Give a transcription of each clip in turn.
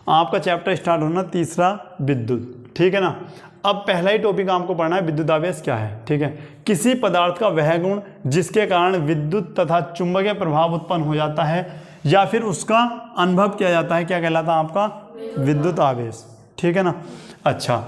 आपका chapter start होना तीसरा विद्युत, ठीक है ना। अब पहला ही टॉपिक आपको पढ़ना है विद्युत आवेश क्या है, ठीक है। किसी पदार्थ का वह गुण जिसके कारण विद्युत तथा चुंबकीय प्रभाव उत्पन्न हो जाता है या फिर उसका अनुभव किया जाता है, क्या कहलाता है आपका विद्युत आवेश, ठीक है ना। अच्छा,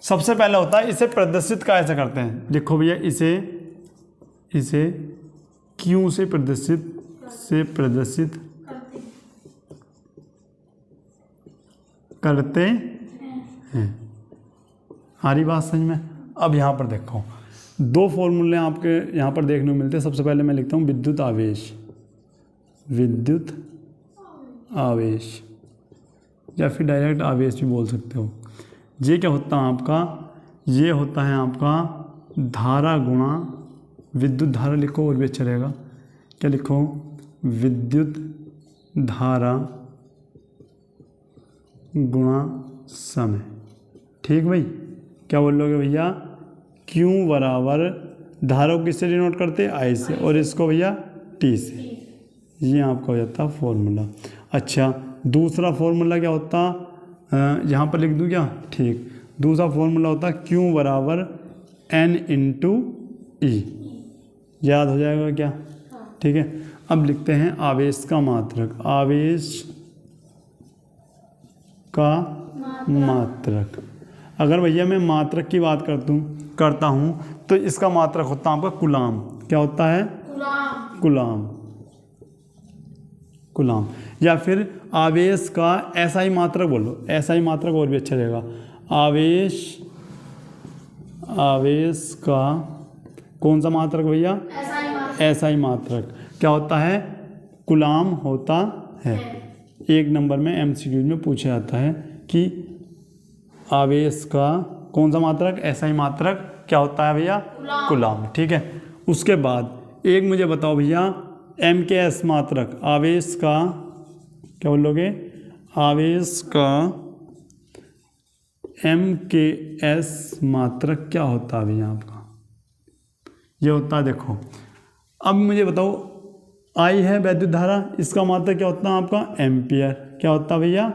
सबसे पहले होता है इसे प्रदर्शित कैसे करते हैं। देखो भैया, इसे क्यों से प्रदर्शित करते हैं। आ रही बात समझ में। अब यहाँ पर देखो, दो फॉर्मूले आपके यहाँ पर देखने को मिलते हैं। सबसे पहले मैं लिखता हूँ विद्युत आवेश या फिर डायरेक्ट आवेश भी बोल सकते हो। ये क्या होता है आपका, ये होता है आपका धारा गुणा विद्युत धारा, लिखो और भी अच्छा रहेगा। क्या लिखो, विद्युत धारा गुणा समय, ठीक भाई। क्या बोल लोगे भैया, क्यों बराबर धारा को किससे डिनोट करते हैं, आई से, और इसको भैया टी से। ये आपका हो जाता फॉर्मूला। अच्छा, दूसरा फॉर्मूला क्या होता, यहाँ पर लिख दूँ क्या, ठीक। दूसरा फॉर्मूला होता क्यू बराबर N इंटू ई, याद हो जाएगा क्या, ठीक है। अब लिखते हैं आवेश का मात्रक, अगर भैया मैं मात्रक की बात करता हूँ तो इसका मात्रक होता है आपका कूलाम। क्या होता है, कूलाम। या फिर आवेश का ऐसा ही मात्रक बोलो, ऐसा ही मात्रक और भी अच्छा रहेगा। आवेश का कौन सा मात्रक भैया, ऐसा ही मात्रक। क्या होता है, कूलाम होता है। एक नंबर में MCQ में पूछा जाता है कि आवेश का कौन सा मात्रक, ऐसा ही मात्रक क्या होता है भैया, कूलाम, ठीक है। उसके बाद एक मुझे बताओ भैया, MKS मात्रक, आवेश का क्या बोलोगे, आवेश का MKS मात्रक क्या होता है भैया आपका, ये होता है, देखो। अब मुझे बताओ, आई है वैद्युत धारा, इसका मात्रक क्या होता है आपका एम्पियर। क्या होता है भैया,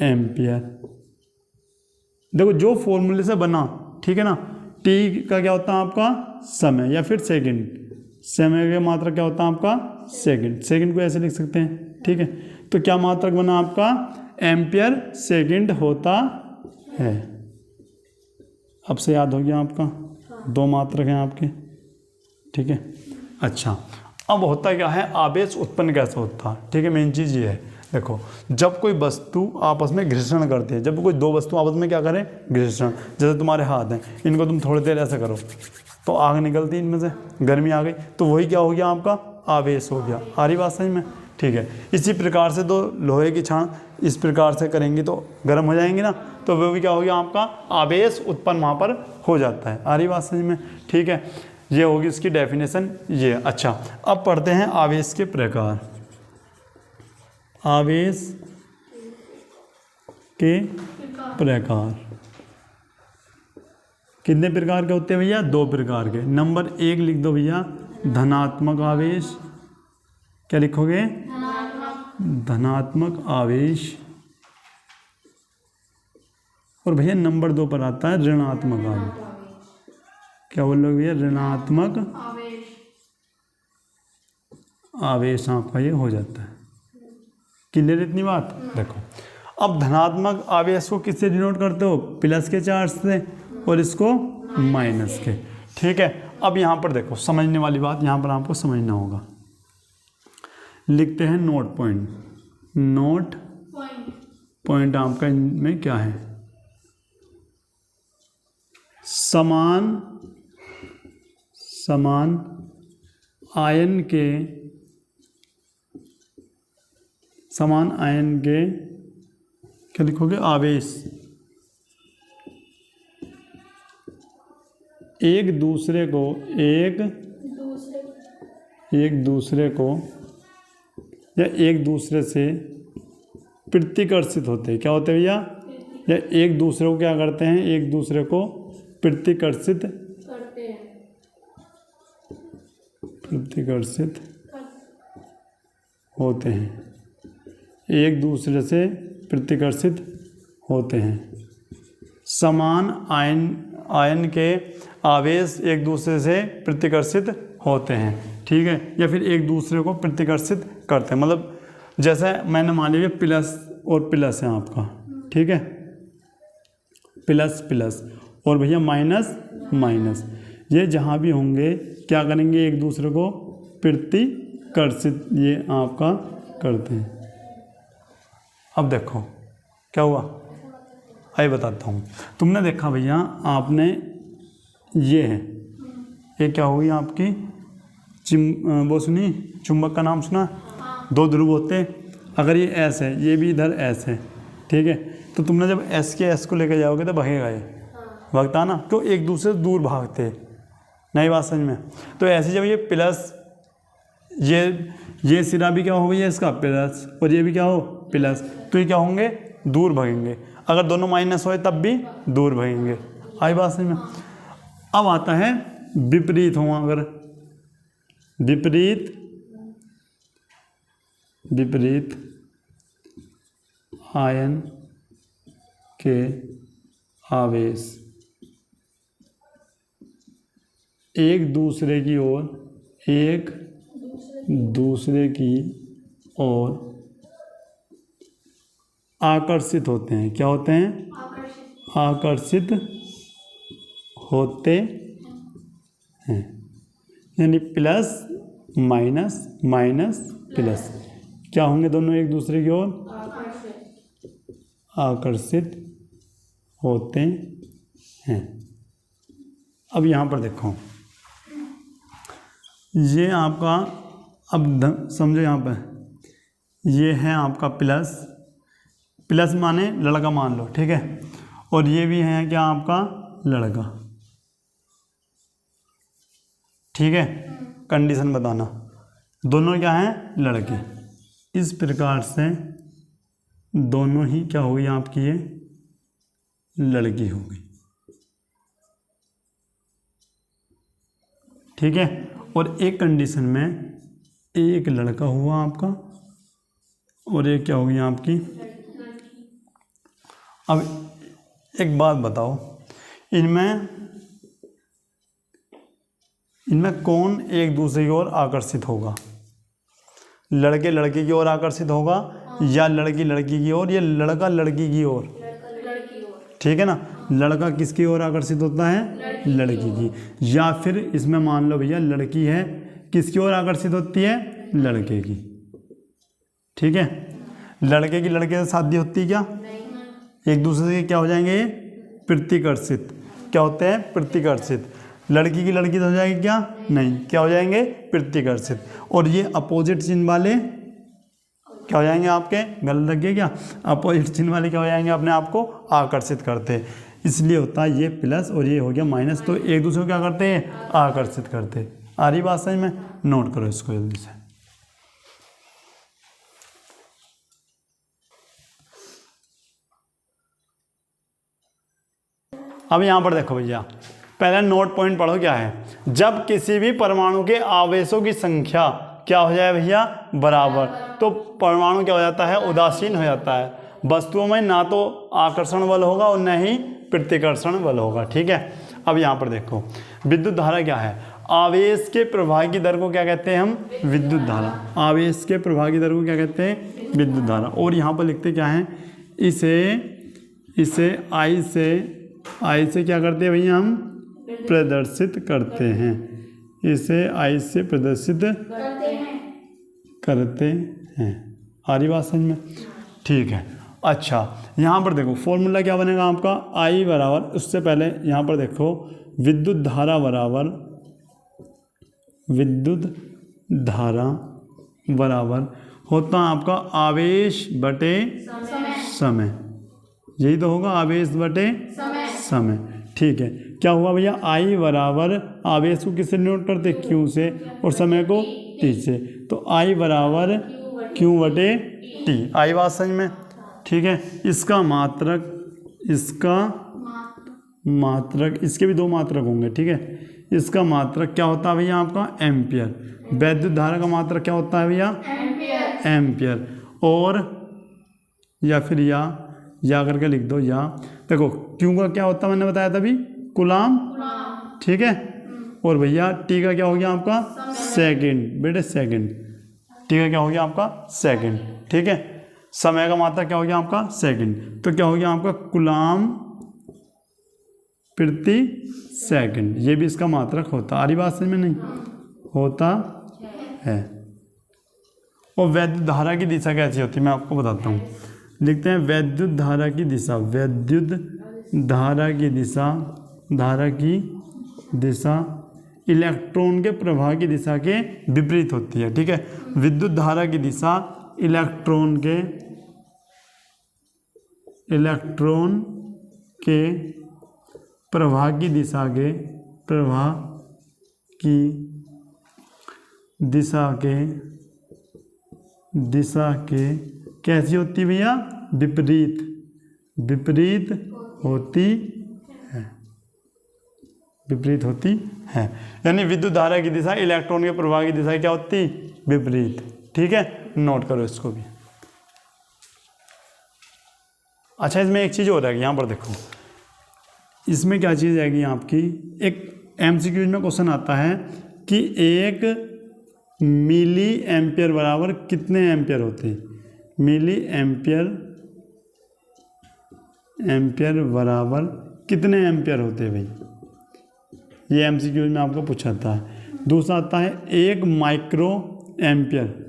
एम्पियर। देखो जो फॉर्मूले से बना, ठीक है ना। टी का क्या होता है आपका समय या फिर सेकंड, समय का मात्रक क्या होता है आपका सेकंड को ऐसे लिख सकते हैं, ठीक है। तो क्या मात्रक बना आपका, एम्पियर सेकंड होता है। अब से याद हो गया आपका, दो मात्रक हैं आपके, ठीक है। अच्छा, अब होता क्या है, आवेश उत्पन्न कैसे होता है, ठीक है। मेन चीज़ ये है, देखो जब कोई वस्तु आपस में घर्षण करती है, जब कोई दो वस्तु आपस में क्या करें, घर्षण। जैसे तुम्हारे हाथ हैं, इनको तुम थोड़ी देर ऐसे करो तो आग निकलती, इनमें से गर्मी आ गई, तो वही क्या हो गया आपका आवेश हो गया। आ रही बात समझ में, ठीक है। इसी प्रकार से दो लोहे की छान इस प्रकार से करेंगे तो गर्म हो जाएंगे ना, तो वो भी क्या हो गया आपका आवेश उत्पन्न वहाँ पर हो जाता है। आ रही बात समझ में, ठीक है। ये होगी इसकी डेफिनेशन ये। अच्छा, अब पढ़ते हैं आवेश के प्रकार। आवेश के प्रकार कितने प्रकार के होते हैं भैया, दो प्रकार के। नंबर एक लिख दो भैया, धनात्मक आवेश। क्या लिखोगे, धनात्मक आवेश। और भैया नंबर दो पर आता है ऋणात्मक आवेश। क्या बोल रहे हो भैया, ऋणात्मक आवेश आपका ये हो जाता है। क्लियर इतनी बात। देखो अब धनात्मक आवेश को किससे डिनोट करते हो, प्लस के चार्ज से, और इसको माइनस के, ठीक है। अब यहाँ पर देखो समझने वाली बात, यहाँ पर आपको समझना होगा। लिखते हैं नोट पॉइंट आपका इनमें क्या है, समान आयन के क्या लिखोगे, आवेश एक दूसरे को या एक दूसरे से प्रतिकर्षित होते हैं। क्या होते हैं भैया, या एक दूसरे को क्या करते हैं, एक दूसरे को प्रतिकर्षित होते हैं। एक दूसरे से प्रतिकर्षित होते हैं। समान आयन के आवेश एक दूसरे से प्रतिकर्षित होते हैं, ठीक है, या फिर एक दूसरे को प्रतिकर्षित करते हैं। मतलब जैसे मैंने मान लीजिए प्लस और प्लस है आपका, ठीक है, प्लस प्लस, और भैया माइनस माइनस, ये जहाँ भी होंगे क्या करेंगे, एक दूसरे को प्रतिकर्षित ये आपका करते हैं। अब देखो क्या हुआ, आइए बताता हूँ। तुमने देखा भैया, आपने ये है, ये क्या हुई आपकी वो सुनी, चुंबक का नाम सुना, दो ध्रुव होते हैं। अगर ये एस है, ये भी इधर एस है, ठीक है, तो तुमने जब एस के एस को लेकर जाओगे तो भागेगा, ये भागता ना, क्यों, एक दूसरे से दूर भागते। नई बात समझ में। तो ऐसे जब ये प्लस, ये सिरा भी क्या हो गया इसका प्लस, और ये भी क्या हो प्लस, तो ये क्या होंगे, दूर भागेंगे। अगर दोनों माइनस होए तब भी दूर भागेंगे। आई बात समझ में। अब आता है विपरीत हुआ, अगर विपरीत आयन के आवेश एक दूसरे की ओर आकर्षित होते हैं। क्या होते हैं, आकर्षित होते हैं, यानी प्लस माइनस माइनस प्लस क्या होंगे, दोनों एक दूसरे की ओर आकर्षित होते हैं। अब यहाँ पर देखो, ये आपका, अब समझो यहाँ पर, ये है आपका प्लस, प्लस माने लड़का मान लो, ठीक है, और ये भी है क्या आपका लड़का, ठीक है, कंडीशन बताना, दोनों क्या हैं लड़के। इस प्रकार से दोनों ही क्या होगी आपकी, ये लड़की होगी, ठीक है। और एक कंडीशन में एक लड़का हुआ आपका और एक क्या होगी आपकी। अब एक बात बताओ, इनमें कौन एक दूसरे की ओर आकर्षित होगा, लड़के लड़के की ओर आकर्षित होगा या लड़की लड़की की ओर, या लड़का लड़की की ओर, ठीक है ना। लड़का किसकी ओर आकर्षित होता है, लड़की की, या फिर इसमें मान लो भैया लड़की है, किसकी ओर आकर्षित होती है, लड़के की, ठीक है। लड़के की लड़के से शादी होती है क्या, एक दूसरे से क्या हो जाएंगे, प्रतिकर्षित, क्या होते हैं प्रतिकर्षित। लड़की की लड़की से हो जाएगी क्या, नहीं, क्या हो जाएंगे प्रतिकर्षित। और ये अपोजिट चिन्ह वाले क्या हो जाएंगे आपके, गलत लग गया क्या, अपोजिट चिन्ह वाले क्या हो जाएंगे, अपने आप को आकर्षित करते हैं। इसलिए होता है ये प्लस और ये हो गया माइनस, तो एक दूसरे को क्या करते हैं, आकर्षित करते हैं। आ रही बात समझ में, नोट करो इसको जल्दी से। अब यहाँ पर देखो भैया, पहले नोट पॉइंट पढ़ो क्या है। जब किसी भी परमाणु के आवेशों की संख्या क्या हो जाए भैया, बराबर, तो परमाणु क्या हो जाता है, उदासीन हो जाता है। वस्तुओं में ना तो आकर्षण बल होगा और न ही प्रतिकर्षण बल होगा, ठीक है। अब यहाँ पर देखो, विद्युत धारा क्या है, आवेश के प्रवाह की दर को क्या कहते हैं हम, विद्युत धारा। आवेश के प्रवाह की दर को क्या कहते हैं, विद्युत धारा। और यहाँ पर लिखते क्या हैं, इसे आई से क्या करते हैं भैया, हम प्रदर्शित करते हैं, इसे आई से प्रदर्शित करते हैं। आ रही बात समझ में, ठीक है। अच्छा, यहाँ पर देखो फॉर्मूला क्या बनेगा आपका, आई बराबर, उससे पहले यहाँ पर देखो विद्युत धारा बराबर होता है आपका आवेश बटे समय, यही तो होगा, आवेश बटे समय, ठीक है। क्या हुआ भैया, आई बराबर आवेश को किससे डिनोट करते, क्यू से, और समय को टी से, तो आई बराबर क्यू बटे टी। आई बात समझ में, ठीक है। इसका मात्रक, इसके भी दो मात्रक होंगे, ठीक है। इसका मात्रक क्या होता है भैया आपका, एम्पियर। वैद्युत धारा का मात्रक क्या होता है भैया, एम्पियर। और या फिर या करके लिख दो या। देखो क्यू का क्या होता है मैंने बताया था अभी, कूलाम, ठीक है। और भैया टी का क्या हो गया आपका, सेकंड, बेटे सेकंड। टी का क्या हो गया आपका, सेकंड, ठीक है। समय का मात्रा क्या हो गया आपका, सेकंड। तो क्या हो गया आपका, कूलाम प्रति सेकंड। ये भी इसका मात्रक होता। आ रही बात समझ में? नहीं होता है। और वैद्युत धारा की दिशा कैसी होती है मैं आपको बताता हूँ। लिखते हैं वैद्युत धारा की दिशा। वैद्युत धारा की दिशा इलेक्ट्रॉन के प्रवाह की दिशा के विपरीत होती है, ठीक है। विद्युत धारा की दिशा इलेक्ट्रॉन के प्रवाह की दिशा के कैसी होती है भैया, विपरीत होती है। यानी विद्युत धारा की दिशा इलेक्ट्रॉन के प्रवाह की दिशा क्या होती, विपरीत, ठीक है। नोट करो इसको भी। अच्छा इसमें एक चीज़ और रहेगी, यहाँ पर देखो इसमें क्या चीज़ आएगी आपकी। एक एमसीक्यू में क्वेश्चन आता है कि 1 मिली एम्पियर बराबर कितने एम्पियर होते हैं। मिली एम्पियर बराबर कितने एम्पियर होते हैं भाई, ये एमसीक्यू में आपको पूछा था। दूसरा आता है 1 माइक्रो एम्पियर,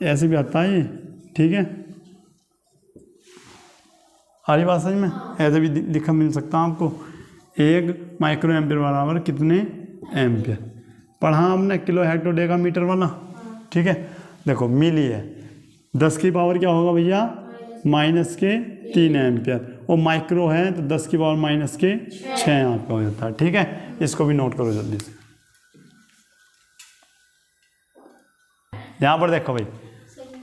ऐसे भी आता है ये, ठीक है। हरी बात समझ में, ऐसे भी लिखा मिल सकता है आपको। 1 माइक्रो एम्पियर बराबर कितने एम्पियर। पढ़ा हमने किलो हेक्टो डेका मीटर वाला, ठीक है। देखो मिली है, 10 की पावर क्या होगा भैया, -3 एम्पियर। और माइक्रो है तो 10 की पावर -6 आपका हो जाता है, ठीक है। इसको भी नोट करो जल्दी से। यहाँ पर देखो भाई,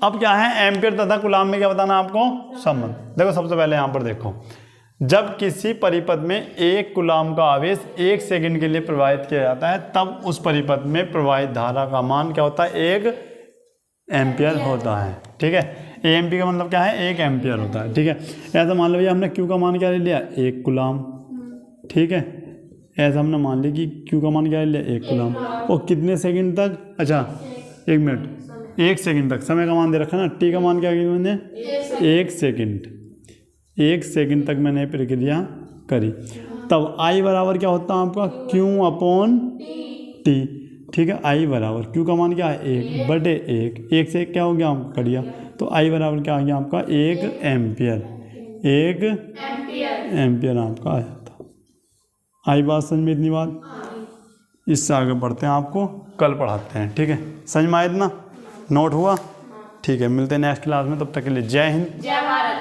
अब क्या है, एम्पियर तथा कूलाम में क्या बताना आपको, संबंध। देखो सबसे पहले यहाँ पर देखो, जब किसी परिपथ में 1 कूलाम का आवेश 1 सेकंड के लिए प्रवाहित किया जाता है, तब उस परिपथ में प्रवाहित धारा का मान क्या होता है, 1 एम्पियर होता है, ठीक है। एएमपी का मतलब क्या है, 1 एम्पियर होता है, ठीक है। ऐसा मान लो भैया हमने क्यू का मान क्या ले लिया, 1 कूलाम, ठीक है। ऐसा हमने मान लिया कि क्यू का मान क्या ले लिया, 1 कूलाम। और कितने सेकंड तक, अच्छा 1 मिनट, 1 सेकंड तक समय का मान दे रखा ना। टी का मान क्या किया मैंने, 1 सेकंड। 1 सेकंड तक मैंने प्रक्रिया करी। तब आई बराबर क्या होता है आपका, क्यू अपॉन टी, ठीक है। आई बराबर क्यू का मान क्या है, 1/1। 1 से क्या हो गया आपका करिया, तो आई बराबर क्या आ गया आपका, 1 एम्पियर। 1 एम्पियर आपका आया था। आई बात समझ में, इतनी बात। इससे आगे बढ़ते हैं, आपको कल पढ़ाते हैं, ठीक है। समझ में आया इतना, नोट हुआ, ठीक है। मिलते हैं नेक्स्ट क्लास में, तब तक के लिए जय हिंद, जय भारत।